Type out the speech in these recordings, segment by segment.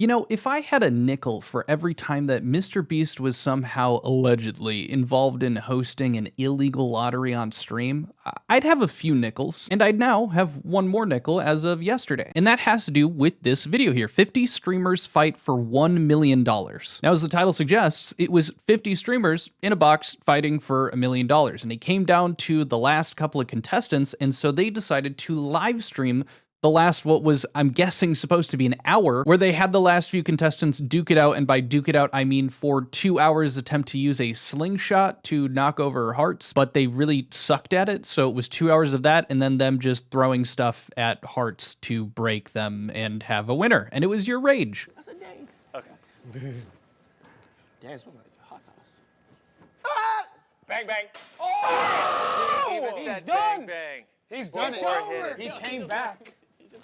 You know, if I had a nickel for every time that MrBeast was somehow allegedly involved in hosting an illegal lottery on stream, I'd have a few nickels, and I'd now have one more nickel as of yesterday. And that has to do with this video here, 50 streamers fight for $1 million. Now, as the title suggests, it was 50 streamers in a box fighting for $1 million, and it came down to the last couple of contestants, and so they decided to live stream the last, what was, I'm guessing, supposed to be an hour, where they had the last few contestants duke it out, and by duke it out, I mean for 2 hours attempt to use a slingshot to knock over hearts, but they really sucked at it, so it was 2 hours of that, and then them just throwing stuff at hearts to break them and have a winner, and it was your rage. That's a name. Okay. Damn, it smells like hot sauce. Ah! Bang, bang. Oh! He's done. Bang, bang. He's done it. He came back.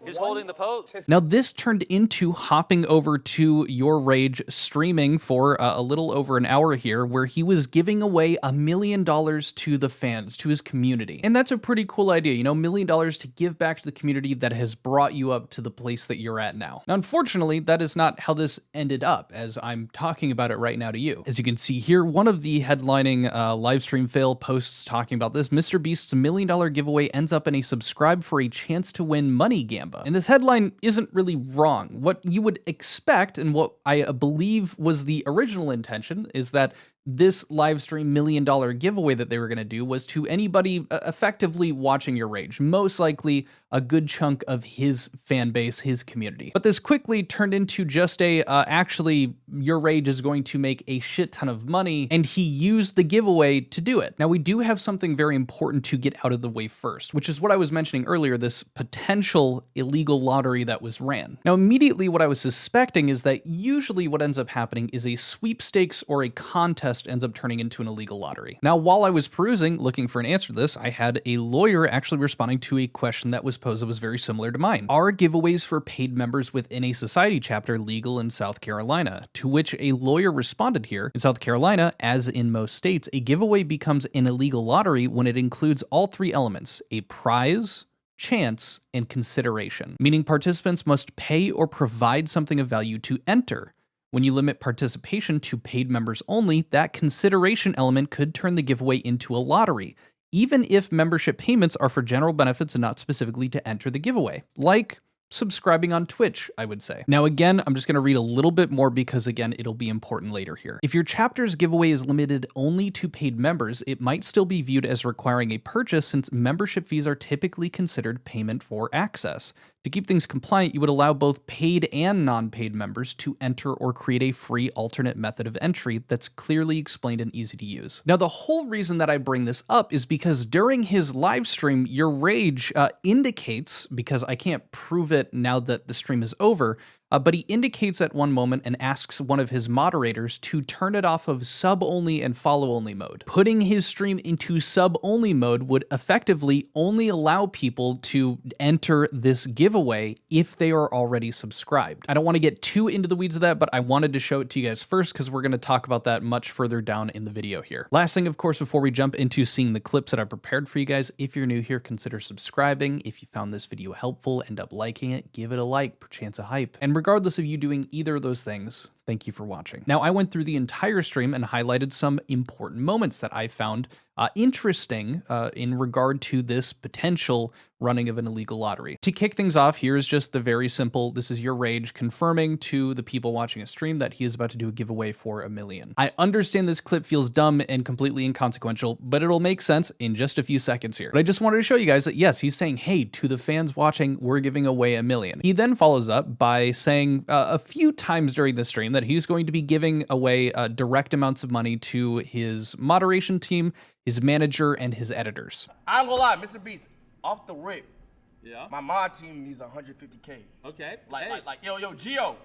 He's holding the pose. Now, this turned into hopping over to Your Rage streaming for a little over an hour here, where he was giving away $1 million to the fans, to his community. And that's a pretty cool idea, you know, $1 million to give back to the community that has brought you up to the place that you're at now. Now, unfortunately, that is not how this ended up, as I'm talking about it right now to you. As you can see here, one of the headlining livestream fail posts talking about this, MrBeast's $1 million giveaway ends up in a subscribe for a chance to win money gamba. And this headline isn't really wrong. What you would expect, and what I believe was the original intention, is that this live stream $1 million giveaway that they were going to do was to anybody effectively watching Your Rage, most likely a good chunk of his fan base, his community. But this quickly turned into just a, actually, Your Rage is going to make a shit ton of money, and he used the giveaway to do it. Now, we do have something very important to get out of the way first, which is what I was mentioning earlier, this potential illegal lottery that was ran. Now, immediately what I was suspecting is that usually what ends up happening is a sweepstakes or a contest ends up turning into an illegal lottery. Now, while I was perusing, looking for an answer to this, I had a lawyer actually responding to a question that was posed that was very similar to mine. Are giveaways for paid members within a society chapter legal in South Carolina? To which a lawyer responded here, in South Carolina, as in most states, a giveaway becomes an illegal lottery when it includes all three elements: a prize, chance, and consideration, meaning participants must pay or provide something of value to enter. When you limit participation to paid members only, that consideration element could turn the giveaway into a lottery, even if membership payments are for general benefits and not specifically to enter the giveaway, like subscribing on Twitch, I would say. Now, again, I'm just going to read a little bit more because, again, it'll be important later here. If your chapter's giveaway is limited only to paid members, it might still be viewed as requiring a purchase, since membership fees are typically considered payment for access. To keep things compliant, you would allow both paid and non-paid members to enter or create a free alternate method of entry that's clearly explained and easy to use. Now, the whole reason that I bring this up is because during his live stream, Your Rage indicates, because I can't prove it now that the stream is over, but he indicates at one moment and asks one of his moderators to turn it off of sub-only and follow-only mode. Putting his stream into sub-only mode would effectively only allow people to enter this giveaway if they are already subscribed. I don't want to get too into the weeds of that, but I wanted to show it to you guys first because we're going to talk about that much further down in the video here. Last thing, of course, before we jump into seeing the clips that I prepared for you guys, if you're new here, consider subscribing. If you found this video helpful, end up liking it, give it a like, per chance of hype. And regardless of you doing either of those things, thank you for watching. Now, I went through the entire stream and highlighted some important moments that I found interesting in regard to this potential running of an illegal lottery. To kick things off, here is just the very simple, this is Your Rage confirming to the people watching a stream that he is about to do a giveaway for $1 million. I understand this clip feels dumb and completely inconsequential, but it'll make sense in just a few seconds here. But I just wanted to show you guys that yes, he's saying, hey, to the fans watching, we're giving away $1 million. He then follows up by saying a few times during the stream that he's going to be giving away direct amounts of money to his moderation team, his manager, and his editors. I ain't gonna lie, MrBeast, off the rip, Yeah. my mod team needs 150K. Okay. Like, yo, Gio.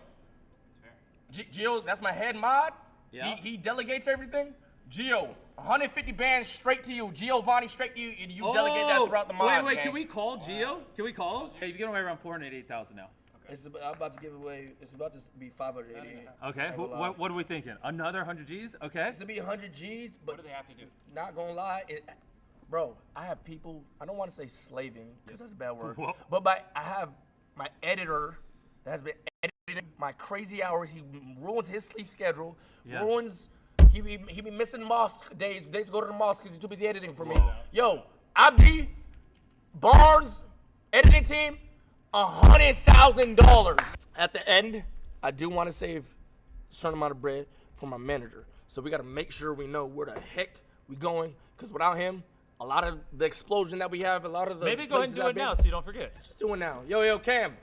Gio, that's my head mod. Yeah. He delegates everything. Gio, 150 bands straight to you. Giovanni straight to you, and you delegate that throughout the mods. Wait, gang. can we call Gio? Can we call him? Hey, you're giving away around 488,000 now. I'm about to give away. It's about to be 588. Okay. What are we thinking? Another 100 G's? Okay. It's to be 100 G's, but What do they have to do? not gonna lie, bro, I have people. I don't want to say slaving because that's a bad word. Whoa. But I have my editor that has been editing my crazy hours. He ruins his sleep schedule. Yeah. Ruins. He be missing mosque days. Days to go to the mosque because he's too busy editing for me. Yo, Abdi, Barnes, editing team, $100,000. At the end, I do want to save a certain amount of bread for my manager. So we got to make sure we know where the heck we going. Because without him, a lot of the explosion that we have, a lot of the Maybe go ahead and do it now so you don't forget. Just do it now. Yo, Cam.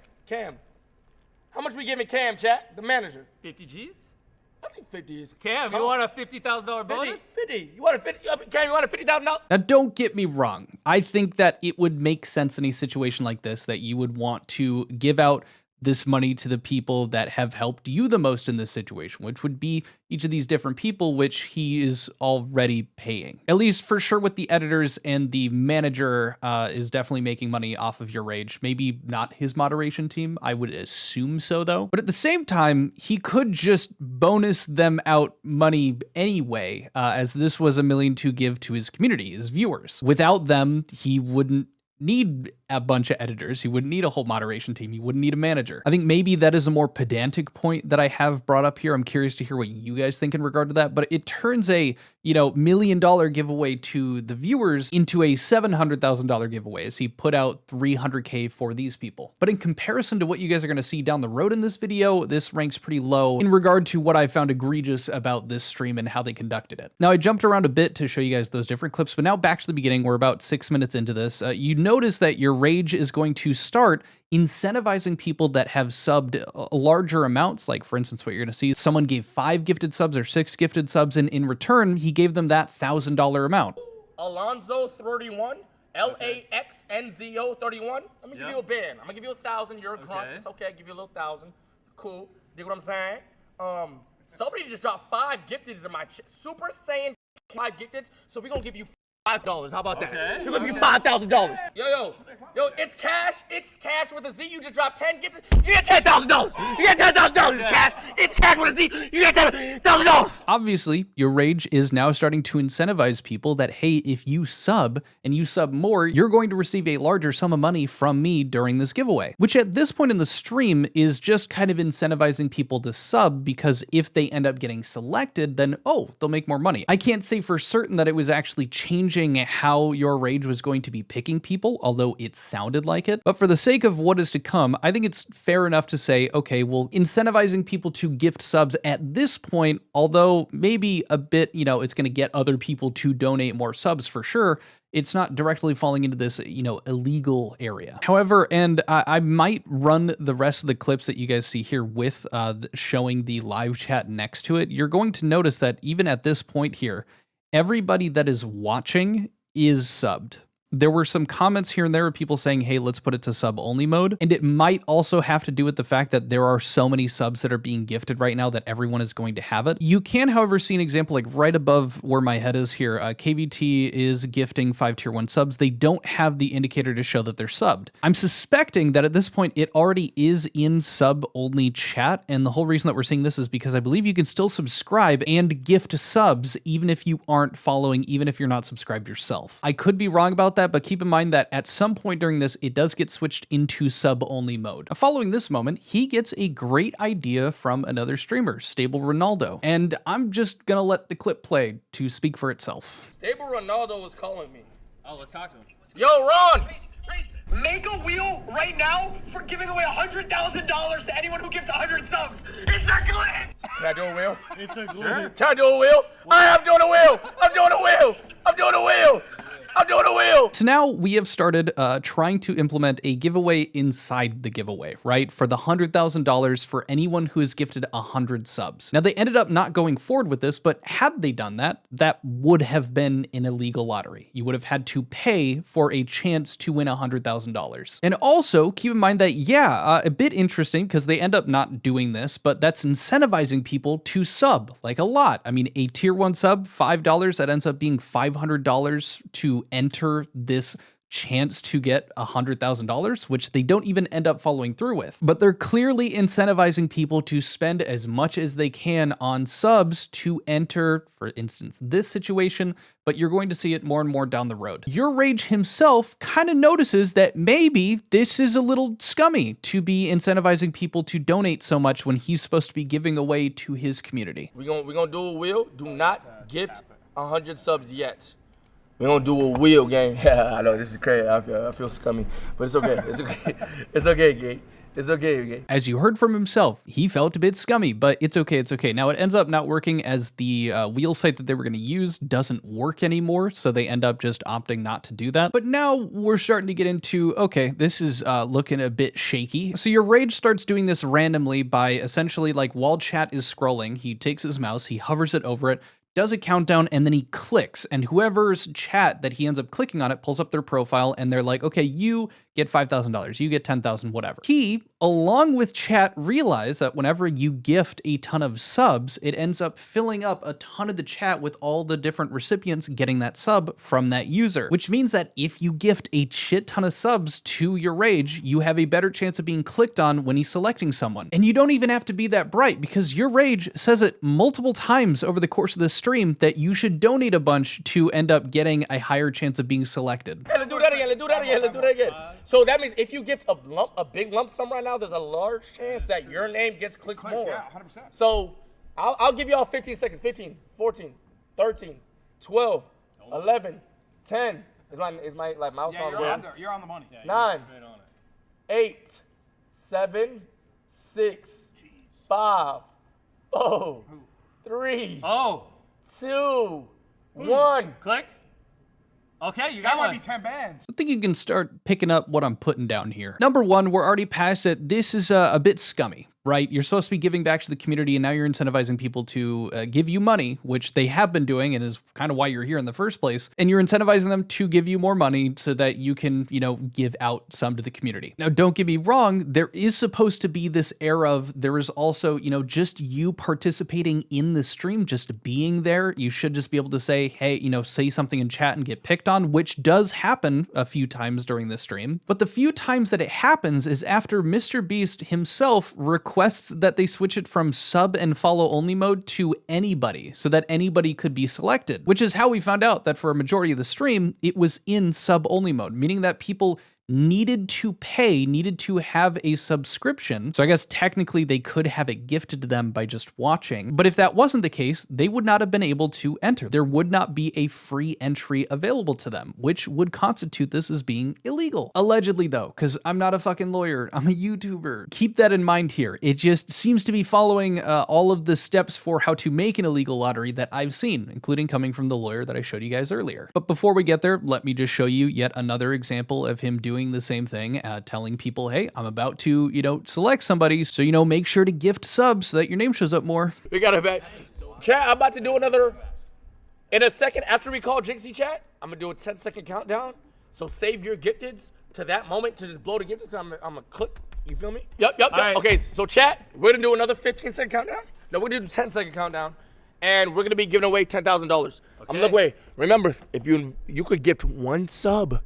How much we giving Cam, chat? The manager. 50 G's? I think 50 is. Cam, you want a $50,000 bonus? 50. You want a 50? Cam, you want a $50,000? Now, don't get me wrong. I think that it would make sense in a situation like this that you would want to give out this money to the people that have helped you the most in this situation, which would be each of these different people, which he is already paying. At least for sure with the editors, and the manager is definitely making money off of your rage. Maybe not his moderation team. I would assume so though. But at the same time, he could just bonus them out money anyway, as this was $1 million to give to his community, his viewers. Without them, he wouldn't need a bunch of editors. He wouldn't need a whole moderation team. He wouldn't need a manager. I think maybe that is a more pedantic point that I have brought up here. I'm curious to hear what you guys think in regard to that, but it turns a, $1 million giveaway to the viewers into a $700,000 giveaway as he put out 300K for these people. But in comparison to what you guys are going to see down the road in this video, this ranks pretty low in regard to what I found egregious about this stream and how they conducted it. Now, I jumped around a bit to show you guys those different clips, but now back to the beginning. We're about 6 minutes into this. You notice that your rage is going to start incentivizing people that have subbed larger amounts. Like for instance, what you're going to see, someone gave 5 gifted subs or 6 gifted subs, and in return, he gave them that $1,000 amount. Alonzo 31, LAXNZO 31. Let me give you a band. I'm gonna give you 1,000. You're a grunt. Okay. It's okay. I give you a little 1,000. Cool. Dig what I'm saying? Somebody just dropped 5 gifteds in my Super Saiyan 5 gifteds. So we're gonna give you $5. How about that? We're gonna give you $5,000. Yo, it's cash. It's cash with a Z. You just dropped 10 gifted. You get $10,000. You get $10,000. It's cash. It's cash with a Z. You get $10,000. Obviously, your rage is now starting to incentivize people that, hey, if you sub and you sub more, you're going to receive a larger sum of money from me during this giveaway, which at this point in the stream is just kind of incentivizing people to sub, because if they end up getting selected, then, oh, they'll make more money. I can't say for certain that it was actually changing how your rage was going to be picking people, although it sounded like it. But for the sake of what is to come, I think it's fair enough to say, okay, well, incentivizing people to gift subs at this point, although maybe a bit, it's going to get other people to donate more subs for sure, it's not directly falling into this, illegal area. However, and I might run the rest of the clips that you guys see here with showing the live chat next to it. You're going to notice that even at this point here, everybody that is watching is subbed. There were some comments here and there of people saying, hey, let's put it to sub only mode. And it might also have to do with the fact that there are so many subs that are being gifted right now that everyone is going to have it. You can, however, see an example like right above where my head is here. KVT is gifting 5 tier 1 subs. They don't have the indicator to show that they're subbed. I'm suspecting that at this point, it already is in sub only chat. And the whole reason that we're seeing this is because I believe you can still subscribe and gift subs even if you aren't following, even if you're not subscribed yourself. I could be wrong about that, but keep in mind that at some point during this, it does get switched into sub-only mode. Now, following this moment, he gets a great idea from another streamer, Stable Ronaldo, and I'm just gonna let the clip play to speak for itself. Stable Ronaldo was calling me. Oh, let's talk to him. Yo, Ron! Make a wheel right now for giving away $100,000 to anyone who gives 100 subs. It's a glitch! Can I do a wheel? It's a glitch. Can I do a wheel? I'm doing a wheel! I'm doing a wheel! I'm doing a wheel! I'm doing a wheel! So now we have started trying to implement a giveaway inside the giveaway, right? For the $100,000 for anyone who has gifted 100 subs. Now they ended up not going forward with this, but had they done that, that would have been an illegal lottery. You would have had to pay for a chance to win $100,000. And also keep in mind that, yeah, a bit interesting because they end up not doing this, but that's incentivizing people to sub like a lot. I mean, a tier 1 sub, $5, that ends up being $500 to enter this chance to get $100,000, which they don't even end up following through with. But they're clearly incentivizing people to spend as much as they can on subs to enter, for instance, this situation, but you're going to see it more and more down the road. Your Rage himself kind of notices that maybe this is a little scummy to be incentivizing people to donate so much when he's supposed to be giving away to his community. We gonna do a wheel. Do not gift 100 subs yet. We're gonna do a wheel game. Yeah, I know this is crazy. I feel scummy, but it's okay. It's okay. It's okay, Gay. It's okay, Gay. As you heard from himself, he felt a bit scummy, but it's okay. It's okay. Now it ends up not working as the wheel site that they were going to use doesn't work anymore, so they end up just opting not to do that. But now we're starting to get into, okay, this is looking a bit shaky. So your Rage starts doing this randomly by essentially, like, while chat is scrolling, he takes his mouse, he hovers it over it, does a countdown, and then he clicks, and whoever's chat that he ends up clicking on it pulls up their profile, and they're like, okay, you get $5,000, you get 10,000, whatever. He, along with chat, realize that whenever you gift a ton of subs, it ends up filling up a ton of the chat with all the different recipients getting that sub from that user, which means that if you gift a shit ton of subs to your Rage, you have a better chance of being clicked on when he's selecting someone. And you don't even have to be that bright, because your Rage says it multiple times over the course of this stream that you should donate a bunch to end up getting a higher chance of being selected. Hey, let's do that again. Let's do that again. Let's do that again. So that means if you gift a big lump sum right now, there's a large chance that your name gets clicked more. Yeah, 100%. So I'll give y'all 15 seconds. 15, 14, 13, 12, 11, 10. Is my like mouse on the You're on the money. 9, 8, 7, 6, 5, 4, 3, Oh, 2, 1. click. Okay, you That got might one. be 10 bands. I think you can start picking up what I'm putting down here. Number one, we're already past it. This is a bit scummy, right? You're supposed to be giving back to the community, and now you're incentivizing people to give you money, which they have been doing and is kind of why you're here in the first place. And you're incentivizing them to give you more money so that you can, you know, give out some to the community. Now, don't get me wrong. There is supposed to be this air of, there is also, you know, just you participating in the stream, just being there. You should just be able to say, hey, you know, say something in chat and get picked on, which does happen a few times during this stream. But the few times that it happens is after MrBeast himself requests that they switch it from sub and follow only mode to anybody, so that anybody could be selected, which is how we found out that for a majority of the stream, it was in sub only mode, meaning that people needed to pay, needed to have a subscription. So I guess technically they could have it gifted to them by just watching. But if that wasn't the case, they would not have been able to enter. There would not be a free entry available to them, which would constitute this as being illegal. Allegedly though, because I'm not a fucking lawyer, I'm a YouTuber. Keep that in mind here. It just seems to be following all of the steps for how to make an illegal lottery that I've seen, including coming from the lawyer that I showed you guys earlier. But before we get there, let me just show you yet another example of him doing the same thing, telling people, hey, I'm about to, you know, select somebody, so, you know, make sure to gift subs so that your name shows up more. We got it back. Chat, I'm about to do another, in a second after we call Jinxie chat, I'm gonna do a 10-second countdown. So save your gifteds to that moment to just blow the gifteds. I'm gonna click, you feel me? Yep. right. Okay, so chat, we're gonna do another 15-second countdown. No, we're gonna do a 10-second countdown. And we're gonna be giving away $10,000. I'm gonna look away. Remember, if you could gift one sub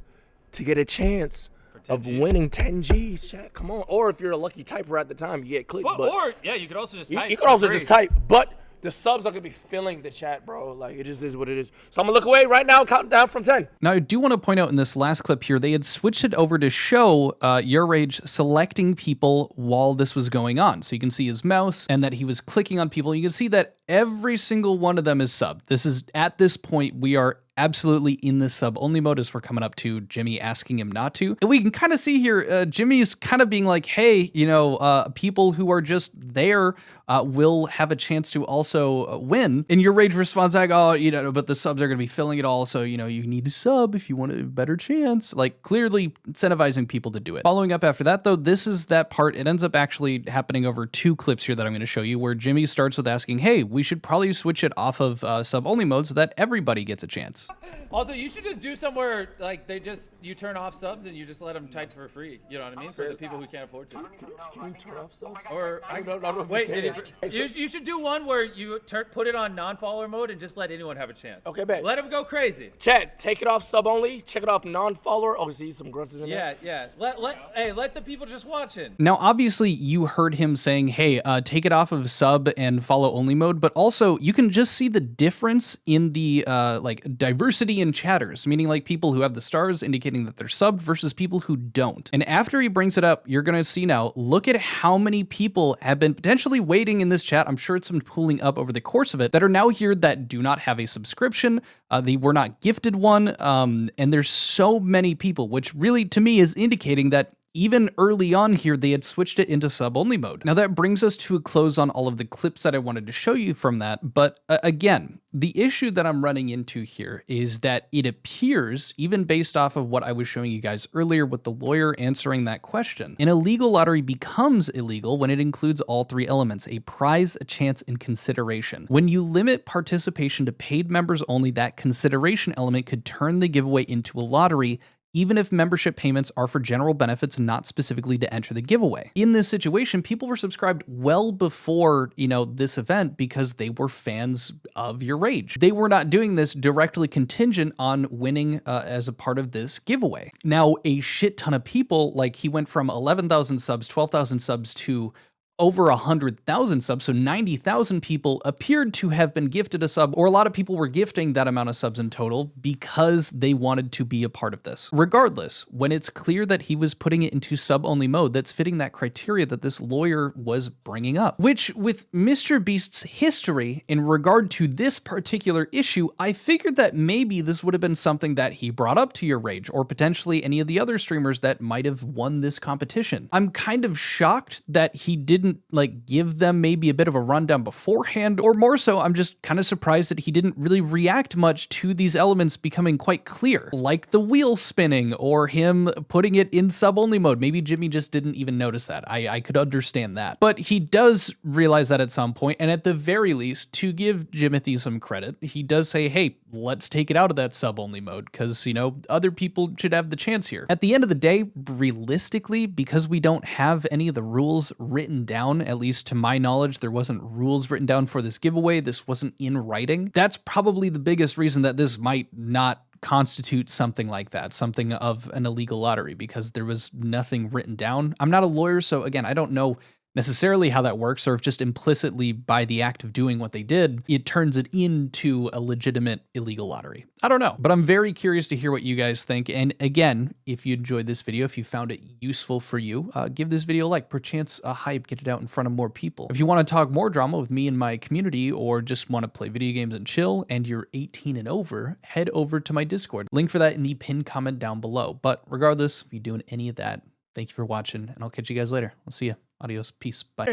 to get a chance of winning 10 G's, chat. Come on. Or if you're a lucky typer at the time, you get clicked. Or yeah, you could also just type. You could also just type, but the subs are gonna be filling the chat, bro. Like, it just is what it is. So I'm gonna look away right now, count down from 10. Now, I do want to point out in this last clip here, they had switched it over to show Your Rage selecting people while this was going on. So you can see his mouse and that he was clicking on people. You can see that every single one of them is sub. This is, at this point, we are absolutely in the sub only mode as we're coming up to Jimmy asking him not to. And we can kind of see here, Jimmy's kind of being like, hey, you know, people who are just there will have a chance to also win. And Your Rage responds like, oh, you know, but the subs are going to be filling it all. So, you know, you need to sub if you want a better chance. Like, clearly incentivizing people to do it. Following up after that, though, this is that part. It ends up actually happening over 2 clips here that I'm going to show you, where Jimmy starts with asking, hey, we should probably switch it off of sub only mode so that everybody gets a chance. chance. Also, you should just do somewhere like you turn off subs and you just let them type for free. You know what I mean? For the people who can't afford to. Can you turn off subs? Or No, wait, you you should do one where you put it on non-follower mode and just let anyone have a chance. Okay, bet. Let them go crazy. Chat, take it off sub only. Check it off non-follower. Oh, see some grunts in there. Yeah. Let the people just watch it. Now, obviously, you heard him saying, hey, take it off of sub and follow only mode, but also you can just see the difference in the like diversity in chatters, meaning like people who have the stars indicating that they're subbed versus people who don't. And after he brings it up, you're going to see now, look at how many people have been potentially waiting in this chat. I'm sure it's been pooling up over the course of it that are now here that do not have a subscription. They were not gifted one. And there's so many people, which really to me is indicating that even early on here, they had switched it into sub-only mode. Now that brings us to a close on all of the clips that I wanted to show you from that. But again, the issue that I'm running into here is that it appears, even based off of what I was showing you guys earlier with the lawyer answering that question, an illegal lottery becomes illegal when it includes all three elements: a prize, a chance, and consideration. When you limit participation to paid members only, that consideration element could turn the giveaway into a lottery, even if membership payments are for general benefits, not specifically to enter the giveaway. In this situation, people were subscribed well before, this event because they were fans of your rage. They were not doing this directly contingent on winning as a part of this giveaway. Now, a shit ton of people, like he went from 11,000 subs, 12,000 subs to over 100,000 subs, so 90,000 people appeared to have been gifted a sub, or a lot of people were gifting that amount of subs in total because they wanted to be a part of this. Regardless, when it's clear that he was putting it into sub-only mode, that's fitting that criteria that this lawyer was bringing up, which with MrBeast's history in regard to this particular issue, I figured that maybe this would have been something that he brought up to your rage, or potentially any of the other streamers that might have won this competition. I'm kind of shocked that he didn't give them maybe a bit of a rundown beforehand, or more so, I'm just kind of surprised that he didn't really react much to these elements becoming quite clear, like the wheel spinning or him putting it in sub-only mode. Maybe Jimmy just didn't even notice that. I could understand that. But he does realize that at some point, and at the very least, to give Jimothy some credit, he does say, hey, let's take it out of that sub-only mode because, other people should have the chance here. At the end of the day, realistically, because we don't have any of the rules written down, at least to my knowledge, there wasn't rules written down for this giveaway. This wasn't in writing. That's probably the biggest reason that this might not constitute something like that, something of an illegal lottery, because there was nothing written down. I'm not a lawyer, so again, I don't know necessarily how that works, or if just implicitly by the act of doing what they did, it turns it into a legitimate illegal lottery. I don't know, but I'm very curious to hear what you guys think. And again, if you enjoyed this video, if you found it useful for you, give this video a like, perchance a hype, get it out in front of more people. If you want to talk more drama with me and my community, or just want to play video games and chill, and you're 18 and over, head over to my Discord. Link for that in the pinned comment down below. But regardless, if you're doing any of that, thank you for watching, and I'll catch you guys later. I'll see you. Adios. Peace. Bye.